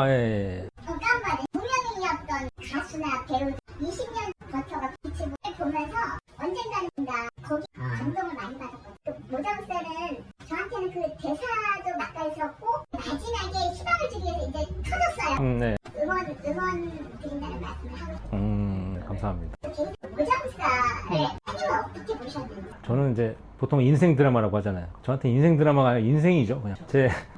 예. 깜바는 무명이었던 가수나 배우 20년 버텨가 빛을 보면서 언젠가는 다 거기 감동을 많이 받았거든요. 그 모자무사는 저한테는 그 대사도 막가있었고 마지막에 희망을 주기 위해서 이제 터졌어요. 네. 응원 드린다는 말씀을 하고. 감사합니다. 모자무사를 아니면 어떻게 보셨는지. 저는 이제 보통 인생 드라마라고 하잖아요. 저한테 인생 드라마가 아니라 인생이죠. 그냥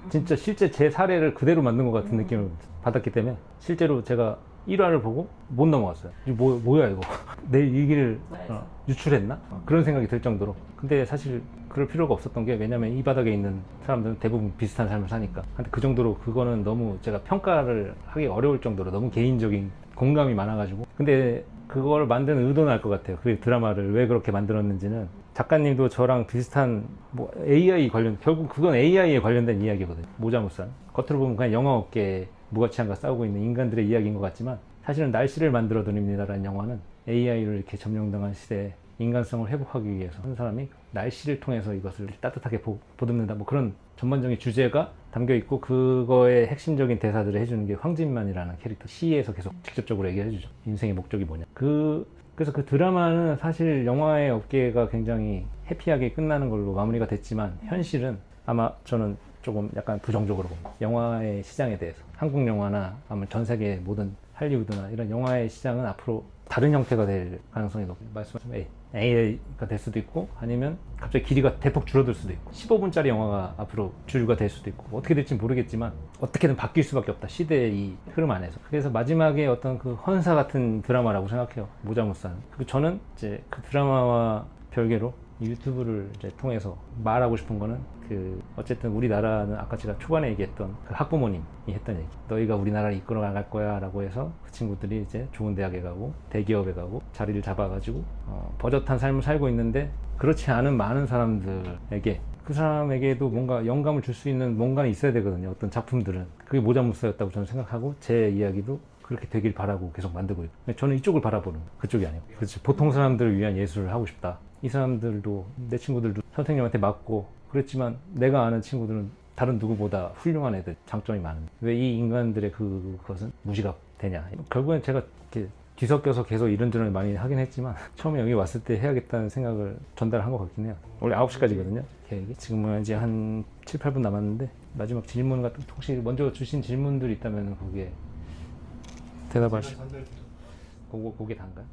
진짜 실제 제 사례를 그대로 만든 것 같은 느낌을 받았기 때문에 실제로 제가 1화를 보고 못 넘어갔어요. 뭐야 이거. 내 이 길을 유출했나? 그런 생각이 들 정도로. 근데 사실 그럴 필요가 없었던 게, 왜냐면 이 바닥에 있는 사람들은 대부분 비슷한 삶을 사니까. 근데 그 정도로 그거는 너무 제가 평가를 하기 어려울 정도로 너무 개인적인 공감이 많아가지고. 근데 그걸 만드는 의도는 알 것 같아요. 그 드라마를 왜 그렇게 만들었는지는. 작가님도 저랑 비슷한 AI 결국 그건 AI에 관련된 이야기거든요. 모자무산. 겉으로 보면 그냥 영화업계에 무가치함과 싸우고 있는 인간들의 이야기인 것 같지만, 사실은 날씨를 만들어 드립니다라는 영화는 AI를 이렇게 점령당한 시대에 인간성을 회복하기 위해서 한 사람이 날씨를 통해서 이것을 따뜻하게 보듬는다, 뭐 그런 전반적인 주제가 담겨 있고, 그거의 핵심적인 대사들을 해주는 게 황진만이라는 캐릭터. 시에서 계속 직접적으로 얘기해 주죠. 인생의 목적이 뭐냐. 그래서 그 드라마는 사실 영화의 업계가 굉장히 해피하게 끝나는 걸로 마무리가 됐지만, 현실은 아마 저는 조금 약간 부정적으로 봅니다. 영화의 시장에 대해서. 한국 영화나 아마 전 세계 모든 할리우드나 이런 영화의 시장은 앞으로 다른 형태가 될 가능성이 높아요. 말씀하신 AI가 될 수도 있고, 아니면 갑자기 길이가 대폭 줄어들 수도 있고, 15분짜리 영화가 앞으로 주류가 될 수도 있고, 어떻게 될지 모르겠지만 어떻게든 바뀔 수밖에 없다. 시대의 이 흐름 안에서. 그래서 마지막에 어떤 그 헌사 같은 드라마라고 생각해요. 모자무산. 그리고 저는 이제 그 드라마와 별개로 유튜브를 이제 통해서 말하고 싶은 거는, 어쨌든 우리나라는 아까 제가 초반에 얘기했던 그 학부모님이 했던 얘기, 너희가 우리나라를 이끌어 나갈 거야 라고 해서 그 친구들이 이제 좋은 대학에 가고 대기업에 가고 자리를 잡아가지고 버젓한 삶을 살고 있는데, 그렇지 않은 많은 사람들에게, 그 사람에게도 뭔가 영감을 줄 수 있는 뭔가는 있어야 되거든요. 어떤 작품들은 그게 모자무사였다고 저는 생각하고, 제 이야기도 그렇게 되길 바라고 계속 만들고 있고, 저는 이쪽을 바라보는, 그쪽이 아니고. 그렇지, 보통 사람들을 위한 예술을 하고 싶다. 이 사람들도, 내 친구들도 선생님한테 맞고 그랬지만, 내가 아는 친구들은 다른 누구보다 훌륭한 애들, 장점이 많은데 왜 이 인간들의 그것은 무시가 되냐. 결국엔 제가 이렇게 뒤섞여서 계속 이런저런 많이 하긴 했지만, 처음에 여기 왔을 때 해야겠다는 생각을 전달한 것 같긴 해요. 원래 9시까지거든요 계획이. 지금은 이제 한 7, 8분 남았는데, 마지막 질문 같은, 혹시 먼저 주신 질문들이 있다면 거기에 대답하시고. 그게 단가요?